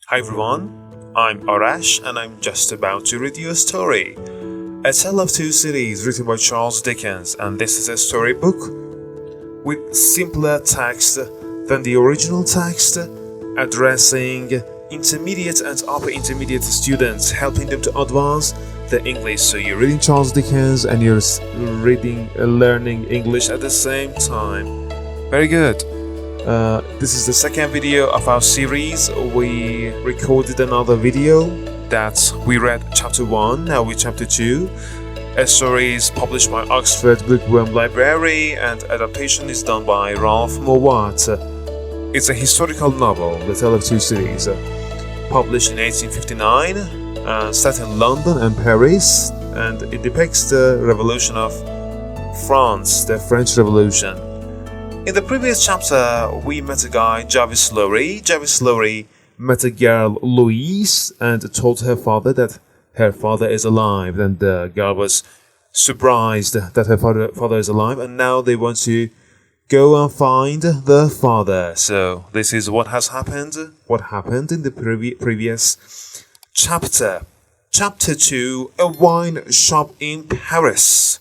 Hi everyone, I'm Arash and I'm just about to read you a story. A Tale of Two Cities written by Charles Dickens, and this is a storybook with simpler text than the original text, addressing intermediate and upper intermediate students, helping them to advance the English. So you're reading Charles Dickens and you're learning English at the same time. Very good. This is the second video of our series. We recorded another video that we read chapter 1, now we're chapter 2. A story is published by Oxford Bookworm Library and adaptation is done by Ralph Mowat. It's a historical novel, The Tale of Two Cities, published in 1859, set in London and Paris, and it depicts the revolution of France, the French Revolution. In the previous chapter, we met a guy, Jarvis Lorry. Jarvis Lorry met a girl, Louise, and told her father that her father is alive. And the girl was surprised that her father is alive, and now they want to go and find the father. So this is what has happened. What happened in the previous chapter. Chapter 2, a wine shop in Paris.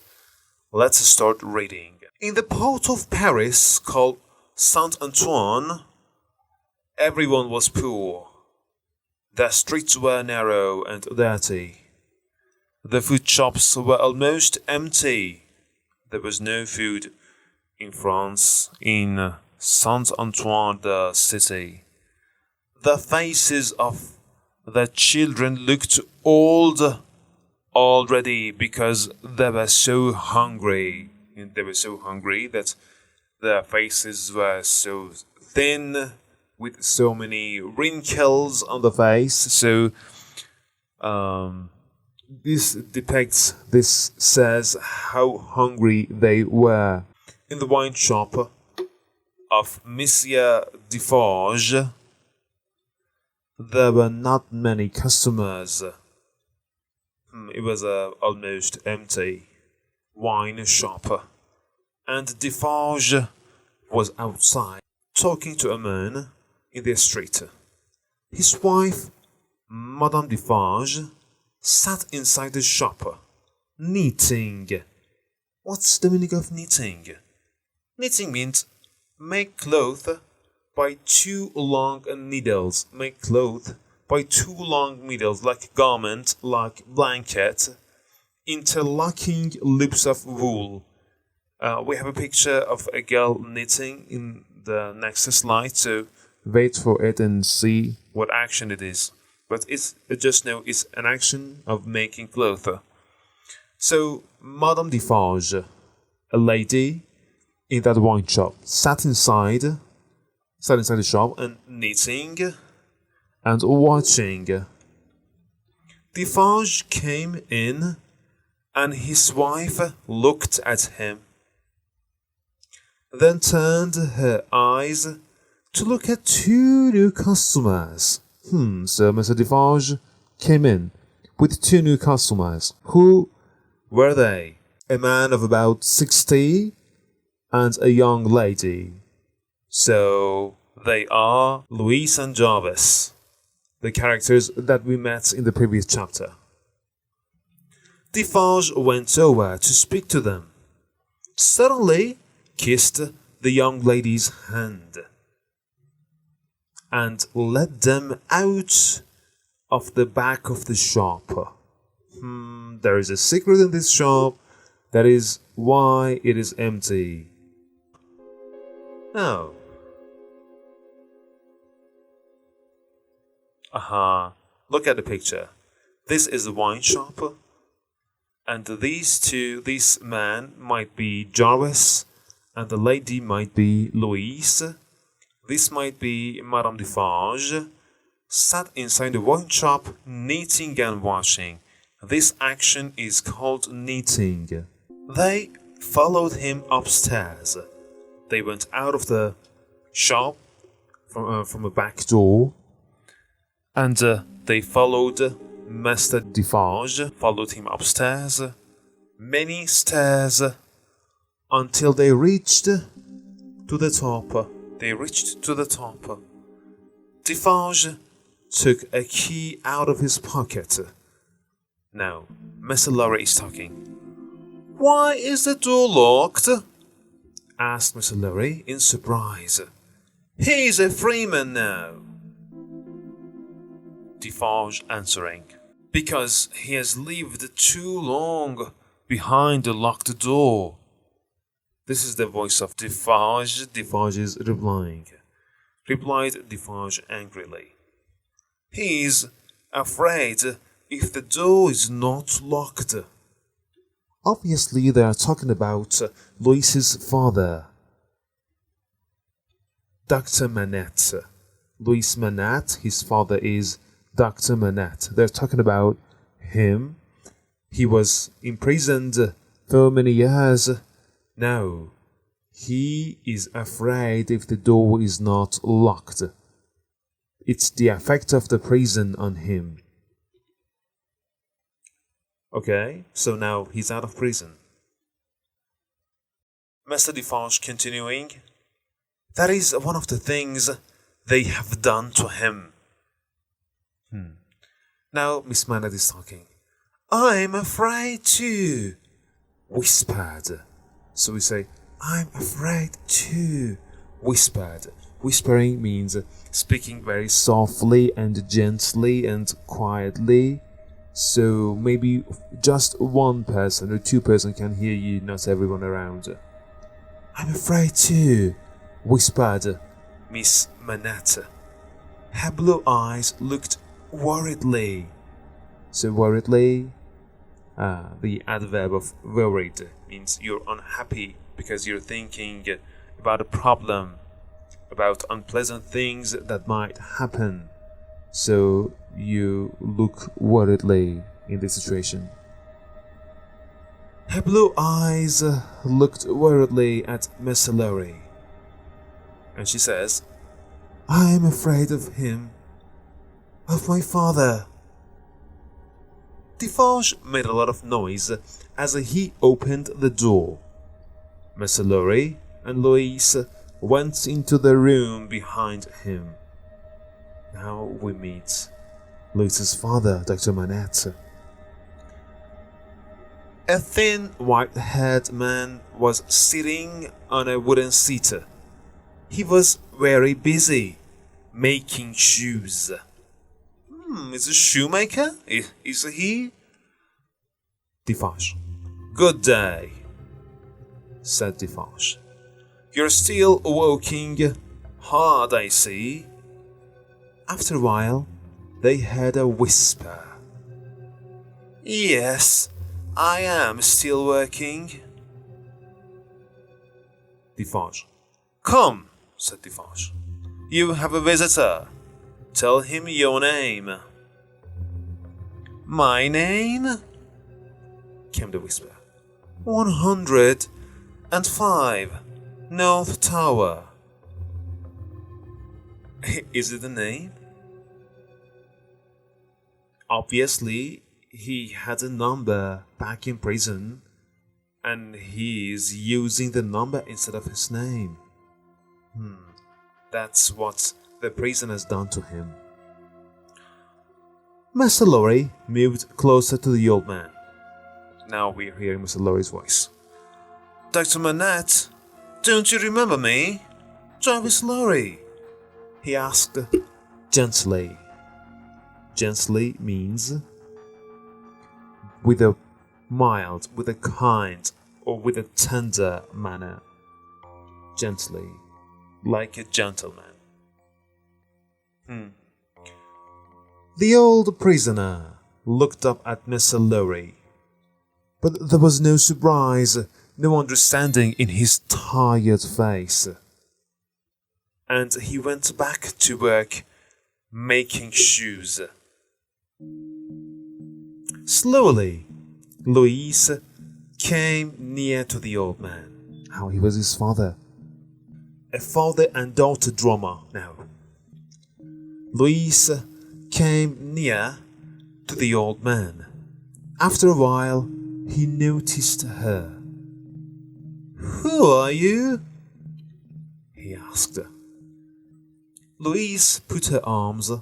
Let's start reading. In the port of Paris, called Saint-Antoine, everyone was poor. The streets were narrow and dirty. The food shops were almost empty. There was no food in France, in Saint-Antoine, the city. The faces of the children looked old already because they were so hungry. They were so hungry that their faces were so thin, with so many wrinkles on the face. So this says how hungry they were. In the wine shop of Monsieur Defarge, there were not many customers. It was almost empty wine shop, and Defarge was outside talking to a man in the street. His wife, Madame Defarge, sat inside the shop, knitting. What's the meaning of knitting? Knitting means make cloth by two long needles. Make cloth by two long needles, like garment, like blanket, interlocking loops of wool. We have a picture of a girl knitting in the next slide, so wait for it and see what action it is. But it's just know it's an action of making cloth. So Madame Defarge, a lady in that wine shop, sat inside the shop and knitting and watching. Defarge came in, and his wife looked at him, then turned her eyes to look at two new customers. So Mr. Defarge came in with two new customers. Who were they? A man of about 60 and a young lady. So they are Louise and Jarvis, the characters that we met in the previous chapter. Defarge went over to speak to them, suddenly kissed the young lady's hand, and led them out of the back of the shop. There is a secret in this shop. That is why it is empty. Now, look at the picture. This is the wine shop. And this man might be Jarvis, and the lady might be Louise. This might be Madame Defarge, sat inside the wine shop, knitting and washing. This action is called knitting. They followed him upstairs. They went out of the shop from a back door, and they followed Mr. Defarge, followed him upstairs, many stairs, until they reached to the top. Defarge took a key out of his pocket. Now, Mr. Lorry is talking. "Why is the door locked?" asked Mr. Lorry in surprise. "He's a freeman now." Defarge answering, "Because he has lived too long behind the locked door." This is the voice of Defarge. Defarge is replying. Replied Defarge angrily. "He's afraid if the door is not locked." Obviously, they are talking about Louis's father, Dr. Manette. Louis Manette, his father is Dr. Manette. They're talking about him. He was imprisoned for many years. Now, he is afraid if the door is not locked. It's the effect of the prison on him. Okay, so now he's out of prison. Mr. Defarge continuing, "That is one of the things they have done to him." Now Miss Manette is talking. "I'm afraid too," whispered. So we say, "I'm afraid too," whispered. Whispering means speaking very softly and gently and quietly. So maybe just one person or two person can hear you, not everyone around. "I'm afraid too," whispered Miss Manette. Her blue eyes looked worriedly. So worriedly, the adverb of worried means you're unhappy because you're thinking about a problem, about unpleasant things that might happen. So you look worriedly in this situation. Her blue eyes looked worriedly at Mr. Lorry, and she says, "I am afraid of him, of my father." Defarge made a lot of noise as he opened the door. Mr. Lorry and Louise went into the room behind him. Now we meet Louise's father, Dr. Manette. A thin, white-haired man was sitting on a wooden seat. He was very busy making shoes. Is a shoemaker? Is he? Defarge. "Good day," said Defarge. "You're still working hard, I see." After a while, they heard a whisper. "Yes, I am still working." Defarge. "Come," said Defarge. "You have a visitor. Tell him your name." "My name?" came the whisper. 105, North Tower." Is it a name? Obviously, he had a number back in prison, and he is using the number instead of his name. That's what the prison has done to him. Mr. Lorry moved closer to the old man. Now we're hearing Mr. Lorry's voice. "Dr. Manette, don't you remember me? Jarvis Lorry," he asked gently. Gently means with a mild, with a kind, or with a tender manner. Gently, like a gentleman. The old prisoner looked up at Mr. Lorry, but there was no surprise, no understanding in his tired face. And he went back to work making shoes. Slowly, Louise came near to the old man. How he was his father. A father and daughter drama now. Louise came near to the old man. After a while, he noticed her. "Who are you?" he asked. Louise put her arms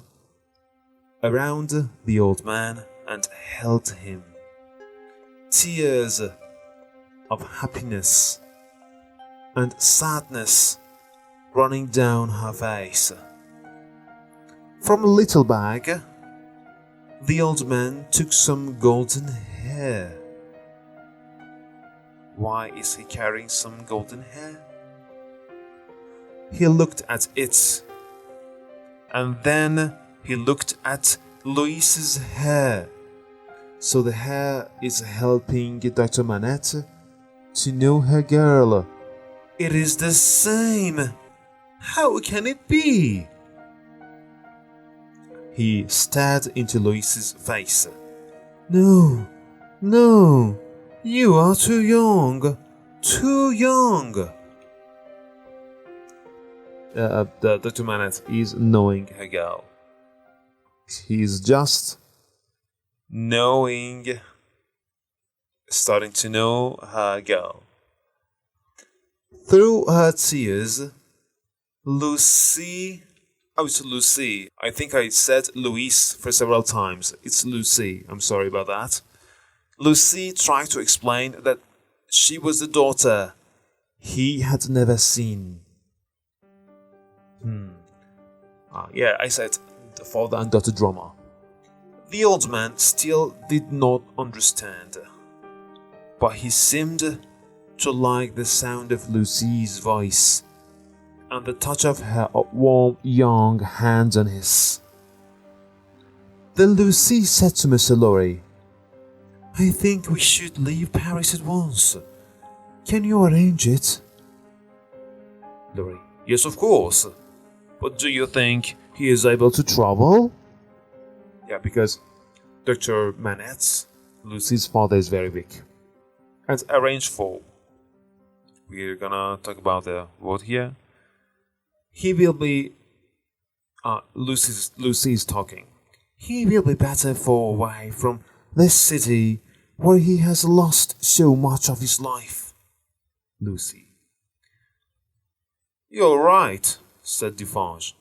around the old man and held him. Tears of happiness and sadness running down her face. From a little bag, the old man took some golden hair. Why is he carrying some golden hair? He looked at it, and then he looked at Luis's hair. So the hair is helping Dr. Manette to know her girl. It is the same. How can it be? He stared into Luis's face. No, no, you are too young. Too young. Dr. Manette is knowing her girl. He's just starting to know her girl. Through her tears, Lucie. Oh, it's Lucie. I think I said Louise for several times. It's Lucie. I'm sorry about that. Lucie tried to explain that she was the daughter he had never seen. Yeah, I said the father and daughter drama. The old man still did not understand, but he seemed to like the sound of Lucie's voice and the touch of her warm young hands on his. Then Lucie said to Mr. Lorry, I think we should leave Paris at once. Can you arrange it? Lorry, yes, of course. But do you think he is able to travel? Yeah, because Dr. Manette, Lucie's father, is very weak. And arrange for. We're gonna talk about the word here. He will be. Lucie's talking. He will be better far away from this city where he has lost so much of his life. Lucie. You're right, said Defarge.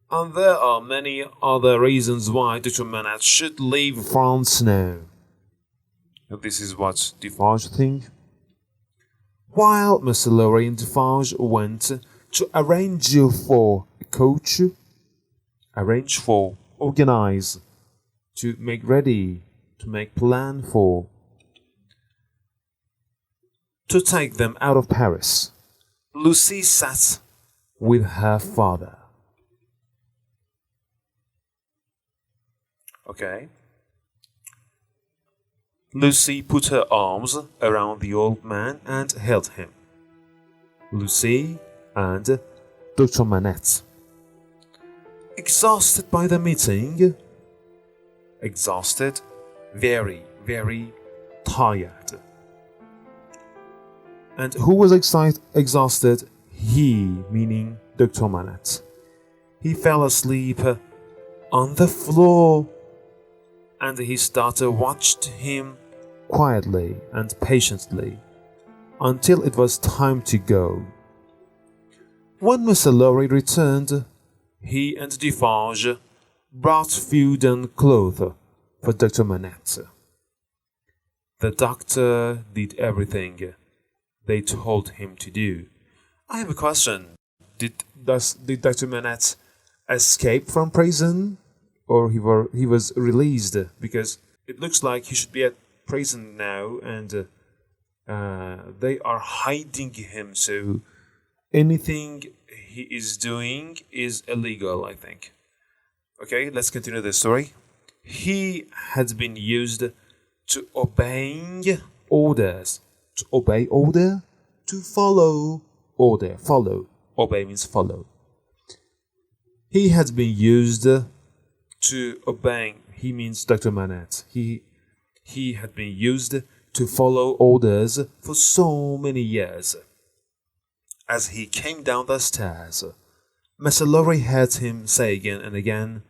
And there are many other reasons why Dr. Manette should leave France now. This is what Defarge thinks. While Mr. Lorry and Defarge went to arrange for a coach, arrange for, organize, to make ready, to make plan for, to take them out of Paris, Lucie sat with her father. Okay. Lucie put her arms around the old man and held him. Lucie and Dr. Manette. Exhausted by the meeting. Exhausted. Very, very tired. And who was exhausted? He, meaning Dr. Manette. He fell asleep on the floor, and his daughter watched him quietly and patiently until it was time to go. When Mr. Lorry returned, he and Defarge brought food and clothes for Dr. Manette. The doctor did everything they told him to do. I have a question. Did Dr. Manette escape from prison? Or he was released? Because it looks like he should be at prison now, and they are hiding him. So anything he is doing is illegal, I think. Okay, let's continue the story. He had been used to obeying orders. To obey order? To follow order. Follow. Obey means follow. He had been used to obeying. He means Dr. Manette. He had been used to follow orders for so many years. As he came down the stairs, Mr. Lorry heard him say again and again,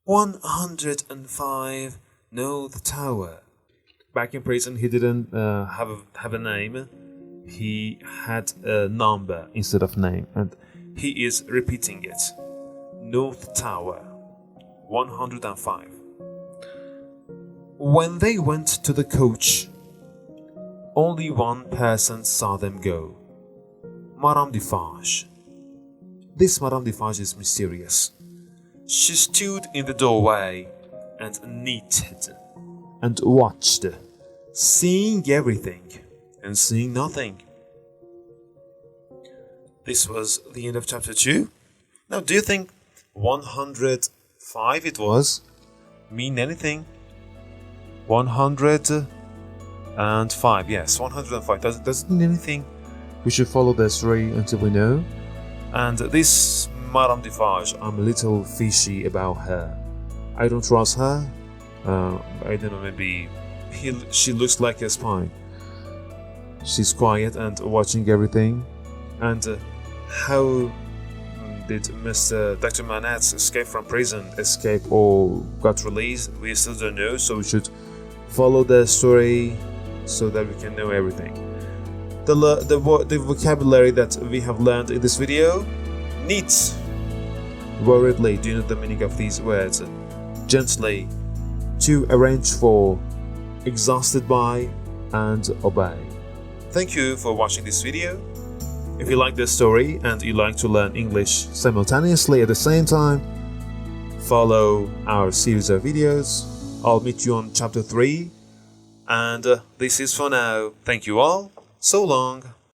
105, no, the tower. Back in prison, he didn't have a name. He had a number instead of name, and he is repeating it. North Tower. 105. When they went to the coach, only one person saw them go. Madame Defarge. This Madame Defarge is mysterious. She stood in the doorway and knitted and watched, seeing everything and seeing nothing. This was the end of chapter 2. Now, do you think 105 it was mean anything? 105, yes, 105. Does it mean anything? We should follow the story until we know. And this Madame Defarge, I'm a little fishy about her. I don't trust her. I don't know, maybe she looks like a spy. She's quiet and watching everything. And how did Mr. Dr. Manette escape from prison, escape or got released? We still don't know, so we should follow the story so that we can know everything. The vocabulary that we have learned in this video: neat, worriedly. Do you know the meaning of these words? Gently, to arrange for, exhausted by, and obey. Thank you for watching this video. If you like this story and you like to learn English simultaneously at the same time, follow our series of videos. I'll meet you on chapter 3. And this is for now. Thank you all. So long.